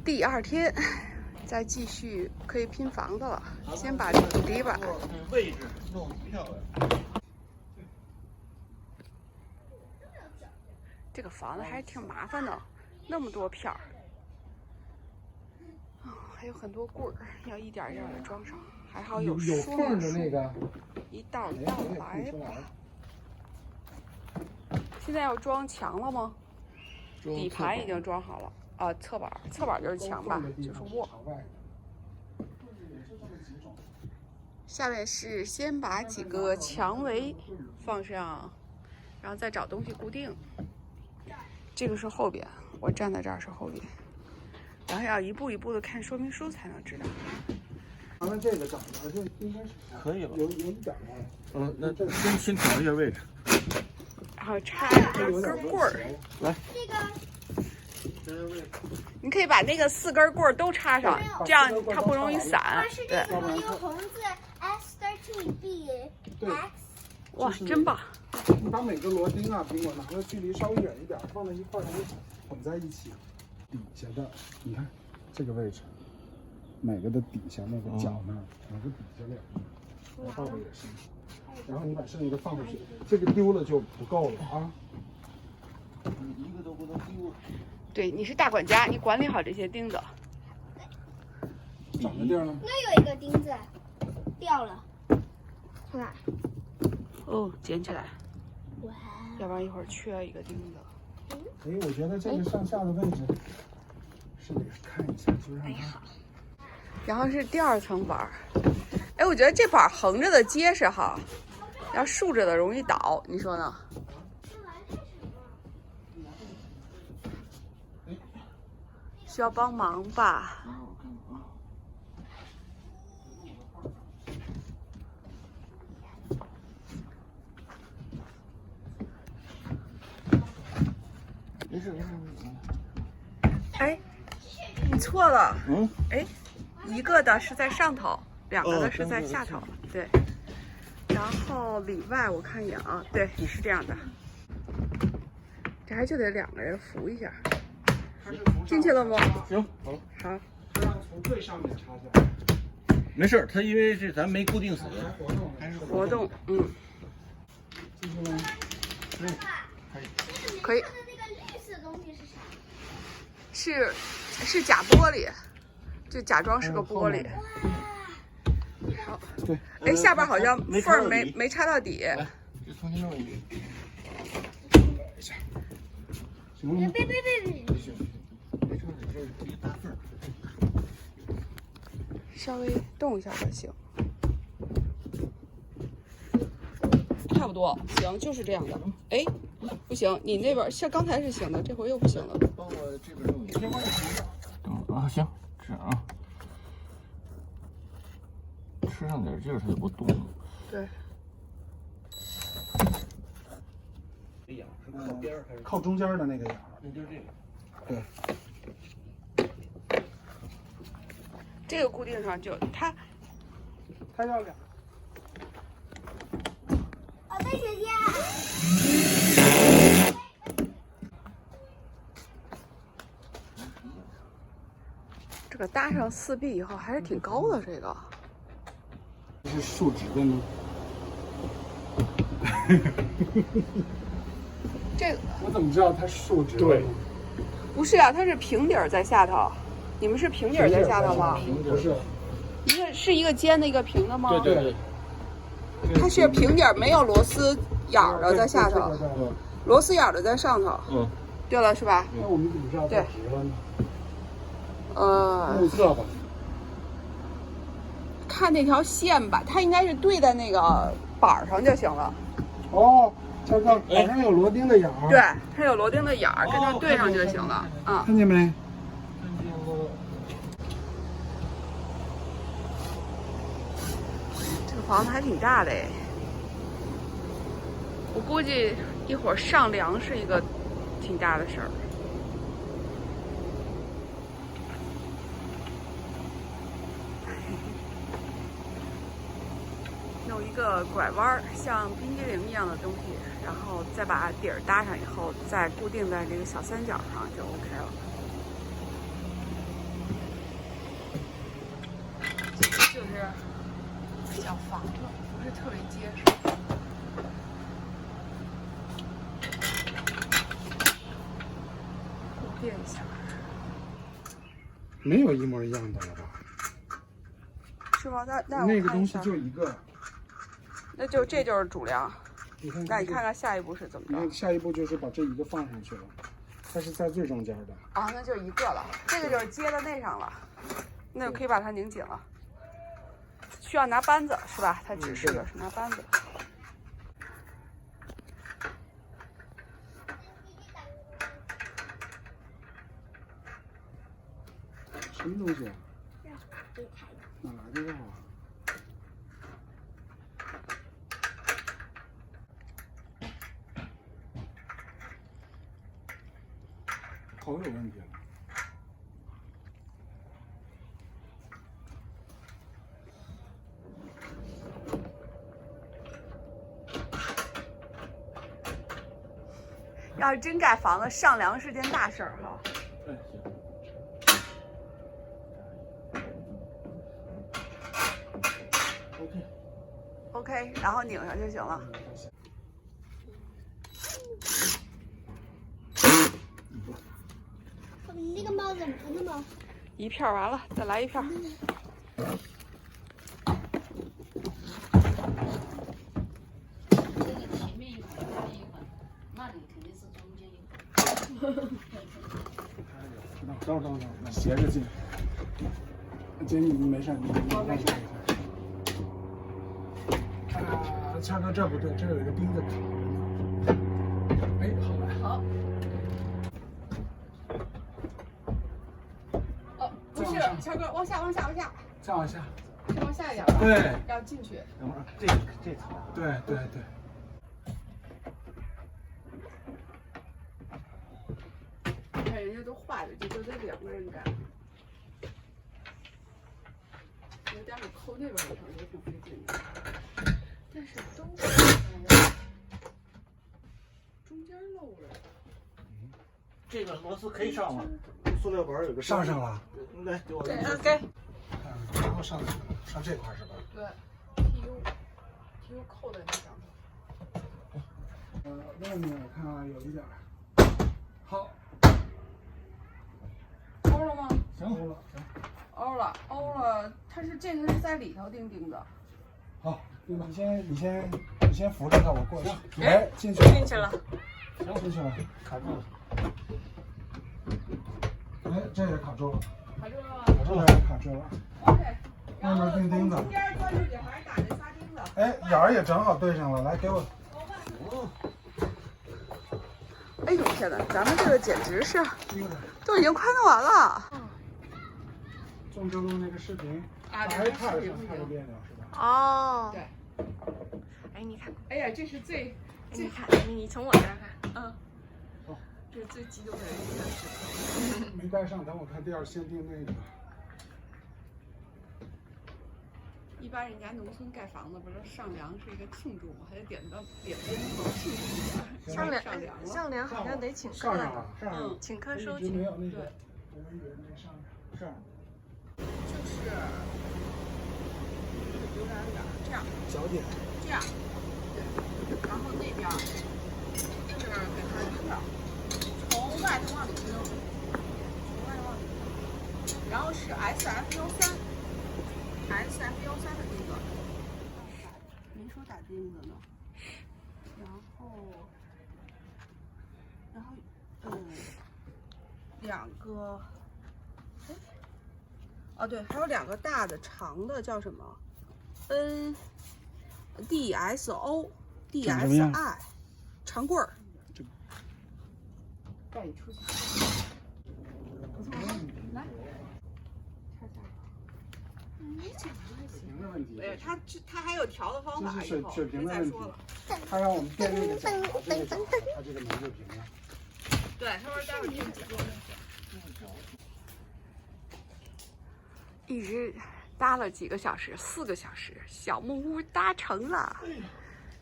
第二天，再继续可以拼房子了。先把这个底板位置弄漂亮。这个房子还是挺麻烦的，那么多片儿，还有很多棍儿，要一点一点的装上。还好有缝的那个，一道一道来吧。现在要装墙了吗？底盘已经装好了啊，侧板就是墙吧，就是卧。下面是先把几个墙围放上，然后再找东西固定。这个是后边，我站在这儿是后边，然后要一步一步的看说明书才能知道。完了，这个长得就应该是可以了，有一点儿。那先调一下位置，然后插一根棍儿，来，你可以把那个4根棍儿都插上，这样它不容易散。对，一个红字 S13BX。哇，真棒！你把每个螺钉啊，苹果拿的距离稍微远一点，放在一块儿，混在一起。底下的，你看这个位置，每个的底下那个角那儿，每个底下两个，我倒的也是。然后你把剩下的放回去，这个丢了就不够了啊。你一个都不能丢。对，你是大管家，你管理好这些钉子。长在地儿呢。那有一个钉子掉了，看看。哦，捡起来，哇！要不然一会儿缺一个钉子。哎，我觉得这个上下的位置是得看一下，就让它。然后是第2层板儿，哎，我觉得这板儿横着的结实哈，要竖着的容易倒，你说呢？需要帮忙吧？没事。哎，你错了。嗯。哎，一个的是在上头，2个的是在下头。对。然后里外我看一眼啊，对，是这样的。这还就得2个人扶一下。进去了吗？行，好。好。让从最上面插下来。没事，它因为这咱没固定死，还是活动，继续吗？可以。那个绿色东西是啥？是假玻璃，就假装是个玻璃。好，对。哎，下边好像缝儿没插到底。来，就重新弄一遍。行了吗？别！没事，这是一大缝。稍微动一下就行。差不多，行，就是这样的。哎，不行，你那边像刚才是行的，这回又不行了。帮我这边弄一下。啊，行，这样啊。吃上点劲儿，它就不动了。对。眼是靠边还是靠中间的那个眼儿？那就是这个。对。这个固定上就它要2。宝贝姐姐。这个搭上4壁以后还是挺高的，这个。这是竖直的吗？这个我怎么知道它竖直？对，不是啊，它是平底儿在下头。你们是平底儿在下头吗？不是，一个尖的，一个平的吗？对。它是平底儿，没有螺丝眼儿的在下头，螺丝眼儿的在上头。对了，是吧？那我们怎么知道它直了呢？目测吧。看那条线吧，它应该是对在那个板上就行了。哦，这个板上有螺钉的眼儿。对，它有螺钉的眼儿，跟它对上就行了。看见没？看见了。这个房子还挺大的哎，我估计一会儿上梁是一个挺大的事儿。弄一个拐弯，像冰激凌一样的东西，然后再把底儿搭上以后，再固定在这个小三角上就 OK 了。小房子，不是特别结实。固定一下，没有一模一样的了吧？是吗？那那个东西我看一下，就一个。那就这就是主梁。你看，那你看看下一步是怎么着？你看下一步就是把这一个放上去了，它是在最中间的。啊，那就一个了，这个就是接到那上了，那就可以把它拧紧了。需要拿扳子是吧？它指示的是拿扳子。什么东西啊？这台哪来的药啊？头有问题了。要是真盖房子，上梁是件大事儿哈。哎，行。 OK， 然后拧上就行了。你那个帽子那么一片完了，再来一片。前面一款，后面一款，那里肯定是中间一款。等，斜着进。姐，你没事，你没事。啊，强哥，这不对，这有一个钉子卡着呢。哎，好了。好。哦，不是，强哥，往下。再往下。往下一点吧。对。要进去。等会儿这层。对。你看人家都坏了，这都得2个人干。我待会儿扣那边一头也挺费劲的，但是都中间漏了。这个螺丝可以上吗？塑料板有个上了。来，给我。对，OK。然后上这块是吧？对，TU 扣在那上头。外面我看有一点好。欧了吗？行，欧了，这个是在里头钉子。好，你先扶着它，我过去。哎，进去了。行，进去了，卡住了。哎，这也卡住了。卡住了吗？卡住了。 OK。外面钉钉子。中间关注点还是打那仨钉子。哎，眼儿也正好对上了，来给我。哎呦天哪，咱们这个简直是都已经快弄完了。郑州路那个视频，啊，还差着别扭是吧？哦。对。哎，你看，哎呀，这是最你看，你从我这儿看，哦，这是最激动的人应该是。没带上，等我看第二先定那个。一般人家农村盖房子不是上梁是一个庆祝吗？还得点灯笼庆祝一下。上梁好像得请客上了，请客收钱。钱。没有那个，我以为那上就是有点这样。小点。这样。对。然后那边是给它拧上，从外头往里拧，然后是 SF13。SF13的钉子，没说打钉子呢。然后2个，哦对，还有2个大的长的叫什么DSI 长棍儿。带你出去。来。平的问题。对，它还有调的方法，这是水平的问题。再说了。他让我们垫那个角，这个角，他这个门就平了。对，他说待会儿垫几个。一直搭了几个小时，4个小时，小木屋搭成了。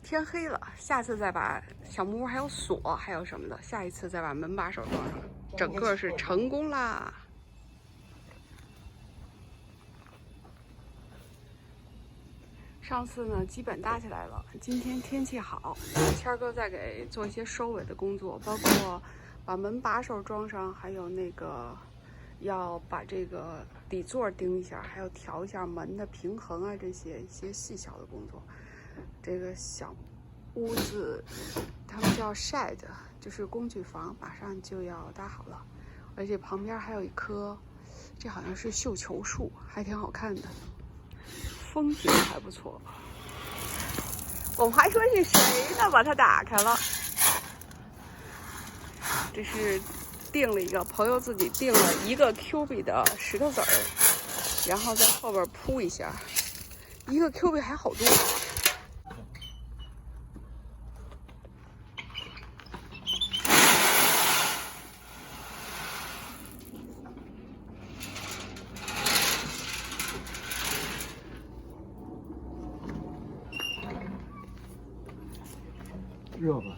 天黑了，下次再把小木屋还有锁，还有什么的，下一次再把门把手装上，整个是成功啦。上次呢基本搭起来了，今天天气好，谦儿哥在给做一些收尾的工作，包括把门把手装上，还有那个要把这个底座钉一下，还有调一下门的平衡啊，这些一些细小的工作。这个小屋子他们叫 shed， 就是工具房，马上就要搭好了，而且旁边还有一棵，这好像是绣球树，还挺好看的。风景还不错，我们还说是谁呢？把它打开了，这是订了一个朋友自己订了1个 Q 币的石头子儿，然后在后边铺一下，1个 Q 币还好多。热吧？